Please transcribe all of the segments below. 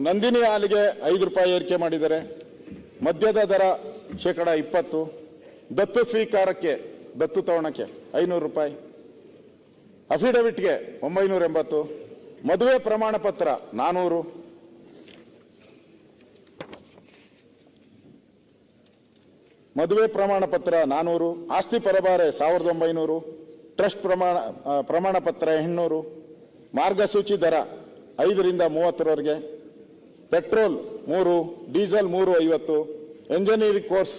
ನಂದಿನಿ ಹಾಲಿಗೆ 5 ರೂಪಾಯಿ ಏರಿಕೆ ಮಾಡಿದ್ದಾರೆ. ಮದ್ಯದ ದರ 20%. ದತ್ತು ಸ್ವೀಕಾರಕ್ಕೆ, ದತ್ತು ತಗೊಳಕ್ಕೆ 500 ರೂಪಾಯಿ. ಅಫಿಡವಿಟ್ಗೆ 980. ಮದುವೆ ಪ್ರಮಾಣ ಪತ್ರ 400. ಮದುವೆ ಪ್ರಮಾಣ ಪತ್ರ 400. ಆಸ್ತಿ ಪರಭಾರೆ 1900. ಟ್ರಸ್ಟ್ ಪ್ರಮಾಣ ಪತ್ರ 800. ಮಾರ್ಗಸೂಚಿ ದರ 5 ರಿಂದ 30ರವರೆಗೆ. Petrol 3, diesel 3.50. ಎಂಜಿನಿಯರಿಂಗ್ ಕೋರ್ಸ್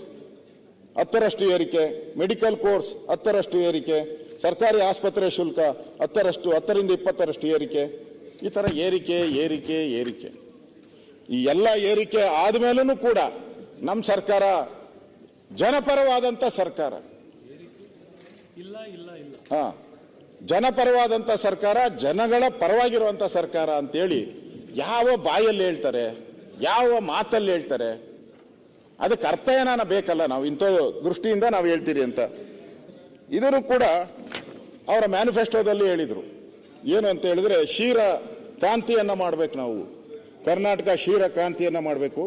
10ರಷ್ಟು ಏರಿಕೆ. ಮೆಡಿಕಲ್ ಕೋರ್ಸ್ 10ರಷ್ಟು ಏರಿಕೆ. ಸರ್ಕಾರಿ ಆಸ್ಪತ್ರೆ ಶುಲ್ಕ 10 ರಿಂದ 20ರಷ್ಟು ಏರಿಕೆ. ಈ ತರ ಏರಿಕೆ ಏರಿಕೆ ಏರಿಕೆ. ಈ ಎಲ್ಲ ಏರಿಕೆ ಆದ್ಮೇಲೂ ಕೂಡ ನಮ್ಮ ಸರ್ಕಾರ ಜನಪರವಾದಂತ ಸರ್ಕಾರ. ಜನಪರವಾದಂತ ಸರ್ಕಾರ, ಜನಗಳ ಪರವಾಗಿರುವಂತ ಸರ್ಕಾರ ಅಂತೇಳಿ ಯಾವ ಬಾಯಲ್ಲಿ ಹೇಳ್ತಾರೆ, ಯಾವ ಮಾತಲ್ಲಿ ಹೇಳ್ತಾರೆ? ಅದಕ್ಕೆ ಅರ್ಥ ಏನಾನ ಬೇಕಲ್ಲ. ನಾವು ಇಂಥ ದೃಷ್ಟಿಯಿಂದ ನಾವು ಹೇಳ್ತೀರಿ ಅಂತ. ಇದನ್ನು ಕೂಡ ಅವರ ಮ್ಯಾನಿಫೆಸ್ಟೋದಲ್ಲಿ ಹೇಳಿದ್ರು. ಏನು ಅಂತ ಹೇಳಿದ್ರೆ, ಕ್ಷೀರ ಕ್ರಾಂತಿಯನ್ನ ಮಾಡಬೇಕು. ನಾವು ಕರ್ನಾಟಕ ಕ್ಷೀರ ಕ್ರಾಂತಿಯನ್ನ ಮಾಡಬೇಕು.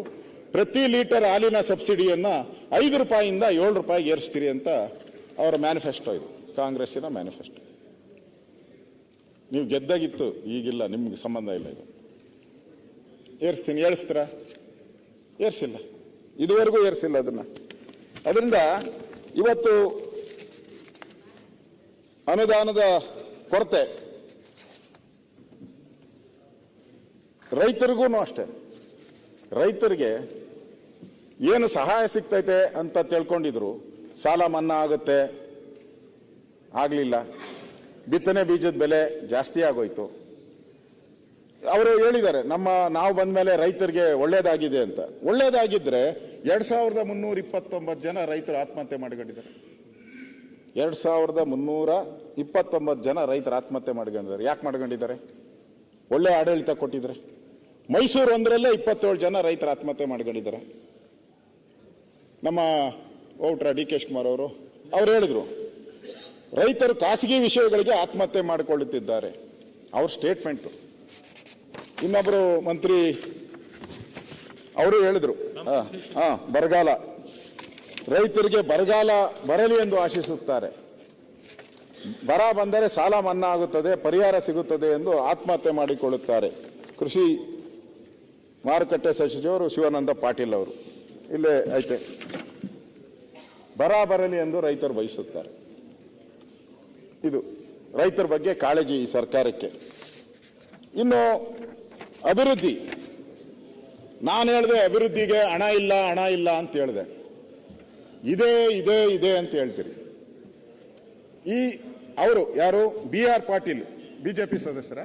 ಪ್ರತಿ ಲೀಟರ್ ಹಾಲಿನ ಸಬ್ಸಿಡಿಯನ್ನ 5 ರೂಪಾಯಿಯಿಂದ 7 ರೂಪಾಯಿಗೆ ಏರಿಸ್ತೀರಿ ಅಂತ ಅವರ ಮ್ಯಾನಿಫೆಸ್ಟೋ. ಇದು ಕಾಂಗ್ರೆಸ್ಸಿನ ಮ್ಯಾನಿಫೆಸ್ಟೋ. ನೀವು ಗೆದ್ದಾಗಿತ್ತು, ಈಗಿಲ್ಲ, ನಿಮ್ಗೆ ಸಂಬಂಧ ಇಲ್ಲ. ಇದು ಏರಿಸ್ತೀನಿ ಏರಿಸ್ತೀರಾ? ಏರಿಸಿಲ್ಲ, ಇದುವರೆಗೂ ಏರಿಸಿಲ್ಲ ಅದನ್ನ. ಅದರಿಂದ ಇವತ್ತು ಅನುದಾನದ ಕೊರತೆ, ರೈತರಿಗೂ ಅಷ್ಟೇ. ರೈತರಿಗೆ ಏನು ಸಹಾಯ ಸಿಗ್ತೈತೆ ಅಂತ ತಿಳ್ಕೊಂಡಿದ್ರು. ಸಾಲ ಮನ್ನಾ ಆಗುತ್ತೆ, ಆಗಲಿಲ್ಲ. ಬಿತ್ತನೆ ಬೀಜದ ಬೆಲೆ ಜಾಸ್ತಿ ಆಗೋಯ್ತು. ಅವರು ಹೇಳಿದ್ದಾರೆ, ನಾವು ಬಂದ ಮೇಲೆ ರೈತರಿಗೆ ಒಳ್ಳೇದಾಗಿದೆ ಅಂತ. ಒಳ್ಳೇದಾಗಿದ್ರೆ 2329 ಜನ ರೈತರು ಆತ್ಮಹತ್ಯೆ ಮಾಡಿಕೊಂಡಿದ್ದಾರೆ. 2329 ಜನ ರೈತರು ಆತ್ಮಹತ್ಯೆ ಮಾಡಿಕೊಂಡಿದ್ದಾರೆ. ಯಾಕೆ ಮಾಡ್ಕೊಂಡಿದ್ದಾರೆ? ಒಳ್ಳೆ ಆಡಳಿತ ಕೊಟ್ಟಿದ್ರೆ. ಮೈಸೂರು ಒಂದರಲ್ಲೇ 27 ಜನ ರೈತರು ಆತ್ಮಹತ್ಯೆ ಮಾಡಿಕೊಂಡಿದ್ದಾರೆ. ನಮ್ಮ ಔಟ್ರ ಡಿ ಕೆ ಶಿವಕುಮಾರ್ ಅವರು ಹೇಳಿದ್ರು, ರೈತರು ಖಾಸಗಿ ವಿಷಯಗಳಿಗೆ ಆತ್ಮಹತ್ಯೆ ಮಾಡಿಕೊಳ್ಳುತ್ತಿದ್ದಾರೆ. ಅವ್ರ ಸ್ಟೇಟ್ಮೆಂಟ್. ಇನ್ನೊಬ್ಬರು ಮಂತ್ರಿ ಅವರು ಹೇಳಿದ್ರು, ಬರಗಾಲ, ರೈತರಿಗೆ ಬರಗಾಲ ಬರಲಿ ಎಂದು ಆಶಿಸುತ್ತಾರೆ. ಬರ ಬಂದರೆ ಸಾಲ ಮನ್ನಾ ಆಗುತ್ತದೆ, ಪರಿಹಾರ ಸಿಗುತ್ತದೆ ಎಂದು ಆತ್ಮಹತ್ಯೆ ಮಾಡಿಕೊಳ್ಳುತ್ತಾರೆ. ಕೃಷಿ ಮಾರುಕಟ್ಟೆ ಸಚಿವರು ಶಿವಾನಂದ ಪಾಟೀಲ್ ಅವರು ಇಲ್ಲೇ ಐತೆ. ಬರ ಬರಲಿ ಎಂದು ರೈತರು ಬಯಸುತ್ತಾರೆ. ಇದು ರೈತರ ಬಗ್ಗೆ ಕಾಳಜಿ ಈ ಸರ್ಕಾರಕ್ಕೆ. ಇನ್ನು ಅಭಿವೃದ್ಧಿ, ನಾನು ಹೇಳಿದೆ ಅಭಿವೃದ್ಧಿಗೆ ಹಣ ಇಲ್ಲ ಅಂತ ಹೇಳಿದೆ. ಇದೆ ಅಂತ ಹೇಳ್ತೀರಿ. ಅವರು ಯಾರು? BR ಪಾಟೀಲ್, ಬಿಜೆಪಿ ಸದಸ್ಯರ?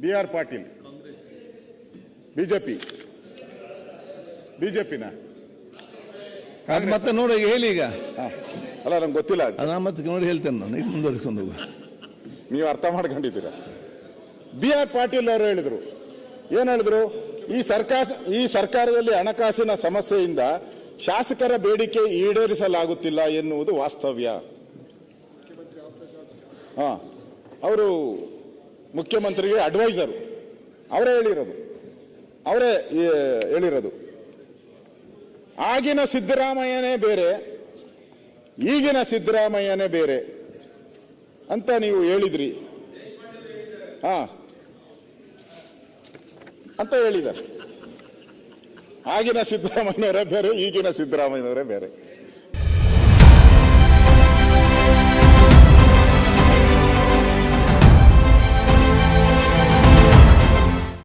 BR ಪಾಟೀಲ್ ಬಿಜೆಪಿನ ಮತ್ತೆ ನೋಡಿ ಹೇಳಿ. ಈಗ ಅಲ್ಲ, ನಂಗೆ ಗೊತ್ತಿಲ್ಲ. ಮತ್ತೆ ನೋಡಿ ಹೇಳ್ತೇನೆ ನಾನು, ಈಗ ಮುಂದುವರಿಸ್ಕೊಂಡು. ನೀವು ಅರ್ಥ ಮಾಡ್ಕೊಂಡಿದ್ದೀರಾ? BR ಪಾಟೀಲ್ ಅವರು ಹೇಳಿದ್ರು, ಏನ್ ಹೇಳಿದ್ರು? ಈ ಸರ್ಕಾರದಲ್ಲಿ ಹಣಕಾಸಿನ ಸಮಸ್ಯೆಯಿಂದ ಶಾಸಕರ ಬೇಡಿಕೆ ಈಡೇರಿಸಲಾಗುತ್ತಿಲ್ಲ ಎನ್ನುವುದು ವಾಸ್ತವ್ಯ. ಅವರು ಮುಖ್ಯಮಂತ್ರಿಗೆ ಅಡ್ವೈಸರ್. ಅವರೇ ಹೇಳಿರೋದು. ಆಗಿನ ಸಿದ್ದರಾಮಯ್ಯನೇ ಬೇರೆ, ಈಗಿನ ಸಿದ್ದರಾಮಯ್ಯನೇ ಬೇರೆ ಅಂತ ನೀವು ಹೇಳಿದ್ರಿ ಅಂತ ಹೇಳಿದ್ದಾರೆ. ಆಗಿನ ಸಿದ್ದರಾಮಯ್ಯನವರೇ ಬೇರೆ, ಈಗಿನ ಸಿದ್ದರಾಮಯ್ಯನವರೇ ಬೇರೆ.